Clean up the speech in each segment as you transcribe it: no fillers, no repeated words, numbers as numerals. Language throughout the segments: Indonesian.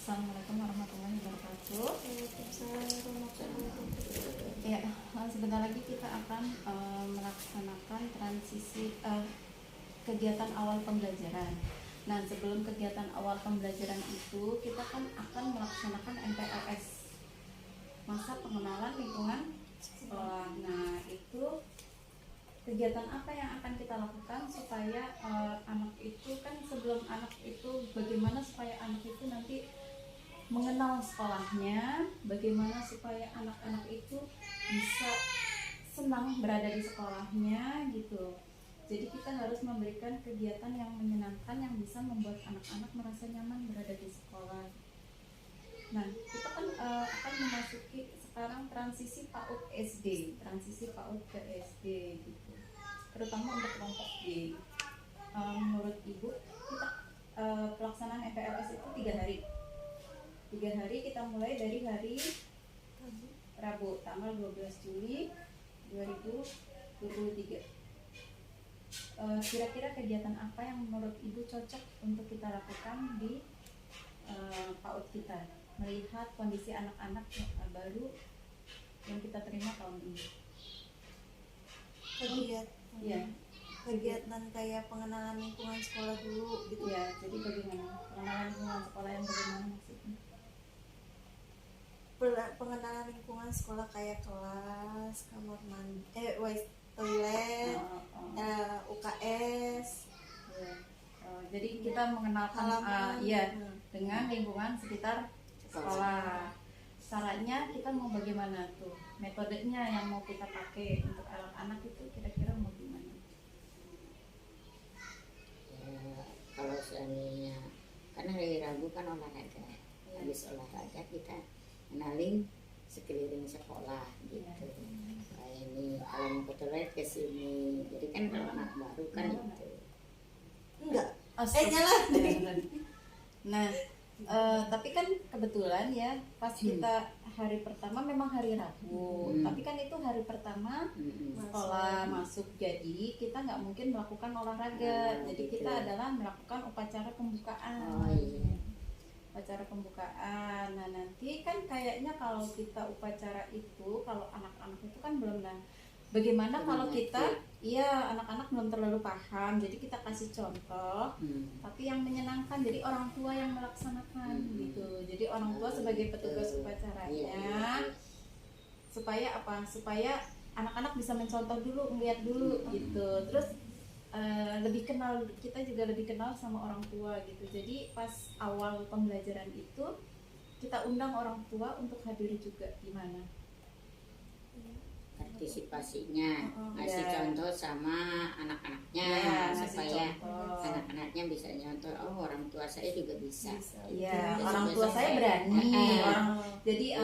Assalamualaikum warahmatullahi wabarakatuh. Waalaikumsalam warahmatullahi wabarakatuh. Ya, sebentar lagi kita akan melaksanakan transisi kegiatan awal pembelajaran. Nah, sebelum kegiatan awal pembelajaran itu, kita kan akan melaksanakan MPLS, masa pengenalan lingkungan sekolah. Nah, itu kegiatan apa yang akan kita lakukan supaya anak itu kan sebelum anak itu bagaimana supaya anak itu nanti mengenal sekolahnya, bagaimana supaya anak-anak itu bisa senang berada di sekolahnya gitu. Jadi kita harus memberikan kegiatan yang menyenangkan yang bisa membuat anak-anak merasa nyaman berada di sekolah. Nah, kita kan akan memasuki sekarang transisi PAUD SD, transisi PAUD ke SD gitu. Terutama untuk kelompok G. Menurut Ibu, kita pelaksanaan MPLS itu 3 hari. 3 hari kita mulai dari hari Rabu, tanggal 12 Juli 2023. Kira-kira kegiatan apa yang menurut Ibu cocok untuk kita lakukan di PAUD kita, melihat kondisi anak-anak baru yang kita terima tahun ini? Kegiatan kayak pengenalan lingkungan sekolah dulu gitu. Ya, jadi bagaimana pengenalan lingkungan sekolah yang bagaimana maksudnya? Pengenalan lingkungan sekolah kayak kelas, kamar mandi, toilet, UKS. Ya. Jadi kita mengenalkan dengan lingkungan sekitar sekolah. Caranya kita mau bagaimana tuh? Metodenya yang mau kita pakai untuk anak-anak itu kira-kira mau gimana? Kalau seandainya karena hari Rabu kan olahraga, habis olahraga kita kenalin sekeliling sekolah gitu. Kayak ini kalau mau ke toilet ke sini. Jadi kan kalau anak baru kan itu. Enggak. Nyala. Nah, tapi kan kebetulan ya pas kita hari pertama memang hari Rabu, tapi kan itu hari pertama sekolah masuk, jadi kita nggak mungkin melakukan olahraga. Jadi kita adalah melakukan upacara pembukaan. Upacara pembukaan. Nah, nanti kan kayaknya kalau kita upacara itu, kalau anak-anak itu kan belum, bagaimana kalau kita anak-anak belum terlalu paham, jadi kita kasih contoh tapi yang menyenangkan, jadi orang tua yang melaksanakan gitu. Jadi orang tua sebagai petugas upacaranya, supaya apa? Supaya anak-anak bisa mencontoh dulu, melihat dulu gitu. Terus lebih kenal, kita juga lebih kenal sama orang tua gitu. Jadi pas awal pembelajaran itu kita undang orang tua untuk hadir juga. Gimana partisipasinya, ngasih contoh sama anak-anaknya, supaya anak-anaknya bisa nyontoh, oh orang tua saya juga bisa. Iya, orang tua saya berani. Jadi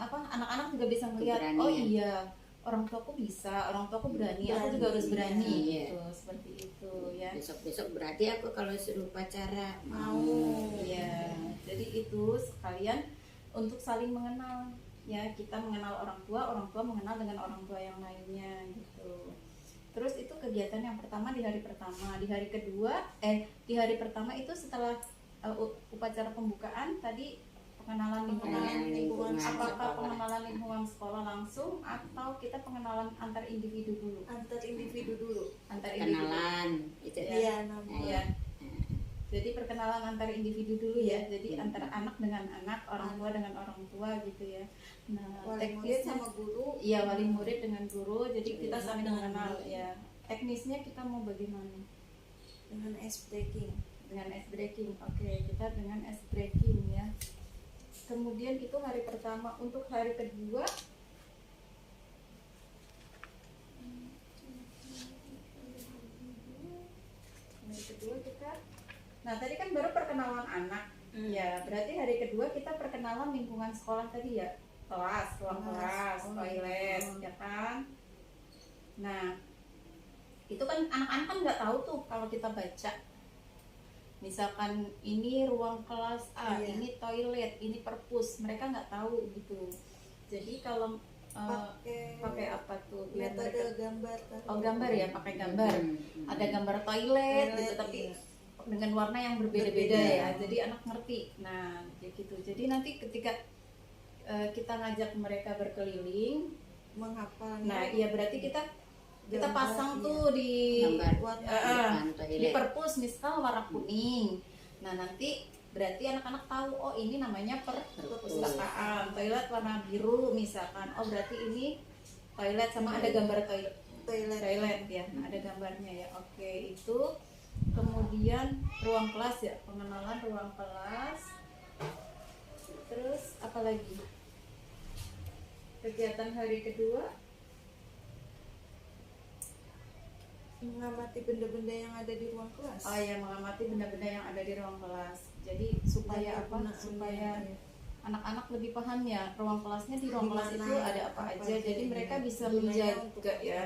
anak-anak juga bisa melihat, oh iya, orang tuaku bisa, orang tuaku berani, aku juga harus berani gitu, seperti itu ya. Besok-besok berarti aku kalau suruh upacara mau. Iya, jadi itu sekalian untuk saling mengenal. Ya, kita mengenal orang tua mengenal dengan orang tua yang lainnya gitu. Terus itu kegiatan yang pertama di hari pertama. Di hari kedua, di hari pertama itu setelah upacara pembukaan tadi, pengenalan lingkungan. Apakah pengenalan lingkungan sekolah langsung atau kita pengenalan antar individu dulu? Antar individu dulu. Kenalan itu ya. Namanya. Jadi perkenalan antar individu dulu ya. Jadi antara anak dengan anak, orang tua dengan orang tua gitu ya. Nah, wali murid sama guru. Iya, wali murid dengan guru. Jadi kita saling mengenal ya. Teknisnya kita mau bagaimana? Dengan ice breaking. Dengan ice breaking. Oke, kita dengan ice breaking ya. Kemudian itu hari pertama. Untuk hari kedua kita, nah tadi kan baru perkenalan anak. Ya, berarti hari kedua kita perkenalan lingkungan sekolah tadi ya. Kelas, ruang kelas, toilet, ya kan. Nah, itu kan anak-anak kan nggak tahu tuh kalau kita baca. Misalkan ini ruang kelas A, ini toilet, ini perpus, mereka nggak tahu gitu. Jadi kalau pakai apa tuh? Metode gambar. Oh, gambar ya, pakai gambar. Ada gambar toilet gitu, tapi dengan warna yang berbeda-beda ya, jadi anak ngerti. Nah kayak gitu, jadi nanti ketika kita ngajak mereka berkeliling, menghafal. nah iya berarti kita Gambar, pasang iya. tuh di Gambar depan di toilet. perpus misal warna kuning. Nah nanti berarti anak-anak tahu, oh ini namanya perpustakaan. Toilet warna biru misalkan, oh berarti ini toilet, sama ada gambar toilet ya. Nah, ada gambarnya ya. Oke, itu kemudian ruang kelas ya, pengenalan ruang kelas. Terus apa lagi? Kegiatan hari kedua mengamati benda-benda yang ada di ruang kelas. oh ya, mengamati benda-benda yang ada di ruang kelas. Jadi supaya Dan apa? kegunaannya, Supaya ya. anak-anak lebih paham ya ruang kelasnya, di ruang kelas Dimana, itu ada apa aja. Jadi ya. mereka bisa Gunanya untuk menjaga ya,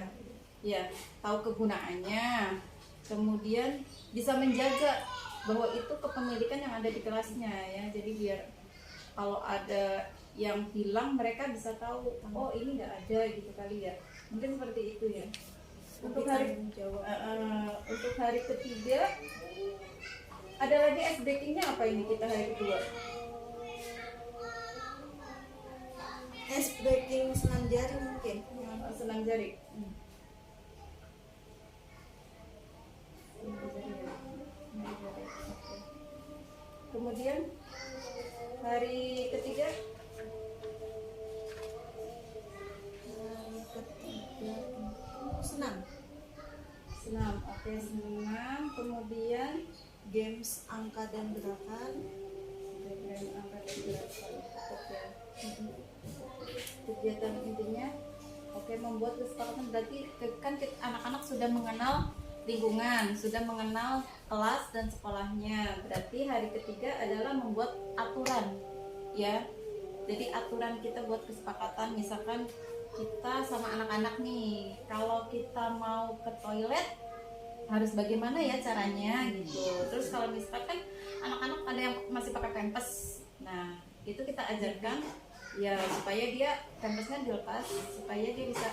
ya tahu kegunaannya. Kemudian bisa menjaga bahwa itu kepemilikan yang ada di kelasnya ya. Jadi biar kalau ada yang hilang mereka bisa tahu, oh ini nggak ada gitu kali ya. Mungkin seperti itu ya. Untuk hari untuk hari ketiga ada lagi ice breakingnya apa ini kita hari kedua? Ice breaking senam jari mungkin. Senam jari. Senam jari ya. Senam jari. Oke. Kemudian hari ketiga Senam. senam. Oke, senam. Kemudian Games angka dan gerakan. diagram angka dan gerakan. Oke. Kegiatan intinya oke, membuat kesepakatan berarti kan anak-anak sudah mengenal lingkungan, sudah mengenal kelas dan sekolahnya. Berarti hari ketiga adalah membuat aturan ya. Jadi aturan kita buat kesepakatan, misalkan kita sama anak-anak nih, kalau kita mau ke toilet harus bagaimana ya caranya gitu. Terus kalau misalkan anak-anak ada yang masih pakai pampers, nah itu kita ajarkan ya supaya dia pampasnya dilepas, supaya dia bisa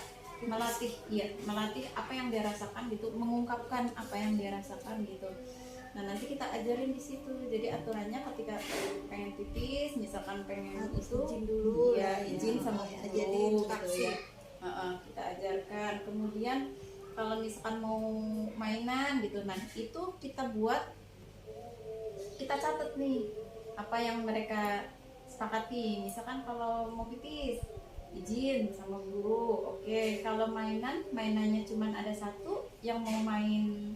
melatih apa yang dia rasakan gitu, mengungkapkan apa yang dia rasakan gitu. Nah nanti kita ajarin di situ. Jadi aturannya ketika pengen pipis, misalkan pengen Harus itu izin dulu ya lah, izin ya. sama Ya, guru jadi gitu taksi. ya. Kita ajarkan. Kemudian kalau misalkan mau mainan gitu, nah itu kita catat nih apa yang mereka sepakati. Misalkan kalau mau pipis izin sama guru, oke. Kalau mainannya cuma ada satu, yang mau main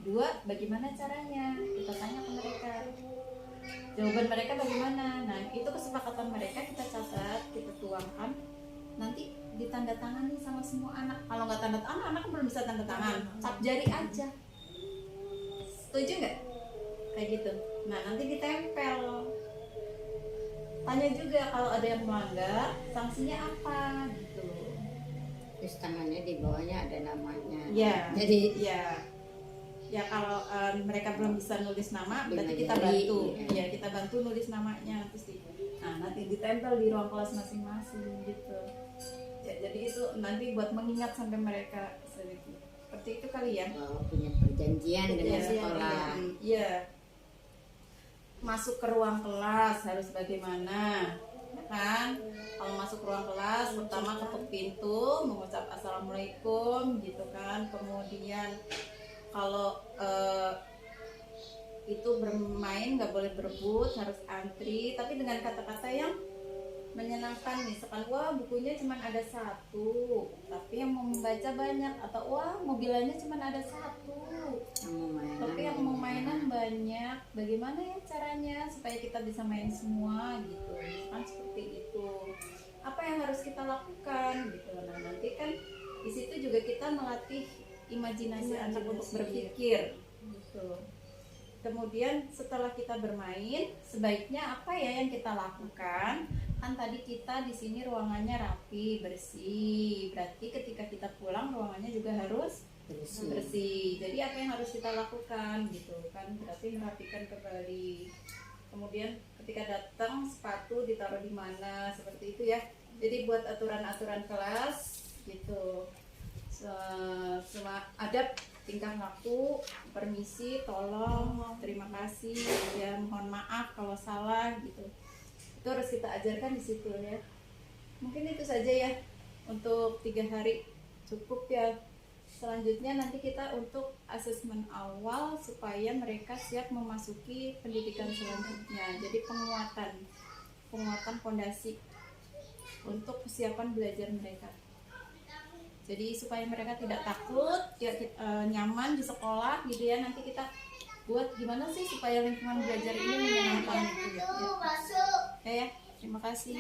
dua, bagaimana caranya? Kita tanya ke mereka, jawaban mereka bagaimana. Nah itu kesepakatan mereka kita catat, kita tuangkan, nanti ditandatangani sama semua anak. Kalau nggak tanda tangan, anak belum bisa tanda tangan, cap jari aja. Setuju nggak? Kayak gitu. Nah nanti ditempel. Tanya juga kalau ada yang melanggar, sanksinya apa gitu. Terus tangannya di bawahnya ada namanya. Ya, Jadi ya kalau mereka belum bisa nulis nama, berarti Lima kita jari, bantu. iya. Ya kita bantu nulis namanya, terus nanti ditempel di ruang kelas masing-masing gitu. Ya jadi itu nanti buat mengingat sampai mereka seperti itu kali ya. punya perjanjian dengan Iya, sekolah. Iya. Masuk ke ruang kelas harus bagaimana, ya kan? Kalau masuk ke ruang kelas, pertama ketuk pintu, mengucap assalamualaikum, gitu kan. Kemudian kalau itu bermain nggak boleh berebut, harus antri, tapi dengan kata-kata yang menyenangkan. Misalkan wah bukunya cuma ada satu, tapi yang mau membaca banyak, atau wah mobilannya cuma ada satu, tapi yang mau mainan banyak. Bagaimana ya caranya supaya kita bisa main semua gitu, kan seperti itu. Apa yang harus kita lakukan gitu. Nah nanti kan di situ juga kita melatih imajinasi anak untuk berpikir gitu. Kemudian setelah kita bermain, sebaiknya apa ya yang kita lakukan? Kan tadi kita di sini ruangannya rapi, bersih. Berarti ketika kita pulang ruangannya juga harus bersih. Jadi apa yang harus kita lakukan gitu kan? Berarti merapikan kembali. Kemudian ketika datang sepatu ditaruh di mana, seperti itu ya. Jadi buat aturan-aturan kelas gitu. Semua adab tingkah laku, permisi, tolong, terima kasih, ya mohon maaf kalau salah gitu. Itu harus kita ajarkan di situ ya. Mungkin itu saja ya untuk 3 hari cukup ya. Selanjutnya nanti kita untuk asesmen awal supaya mereka siap memasuki pendidikan selanjutnya. Jadi penguatan fondasi untuk persiapan belajar mereka. Jadi supaya mereka tidak takut, ya, nyaman di sekolah gitu ya. Nanti kita buat gimana sih supaya lingkungan belajar ini menyenangkan gitu ya. Ya, terima kasih.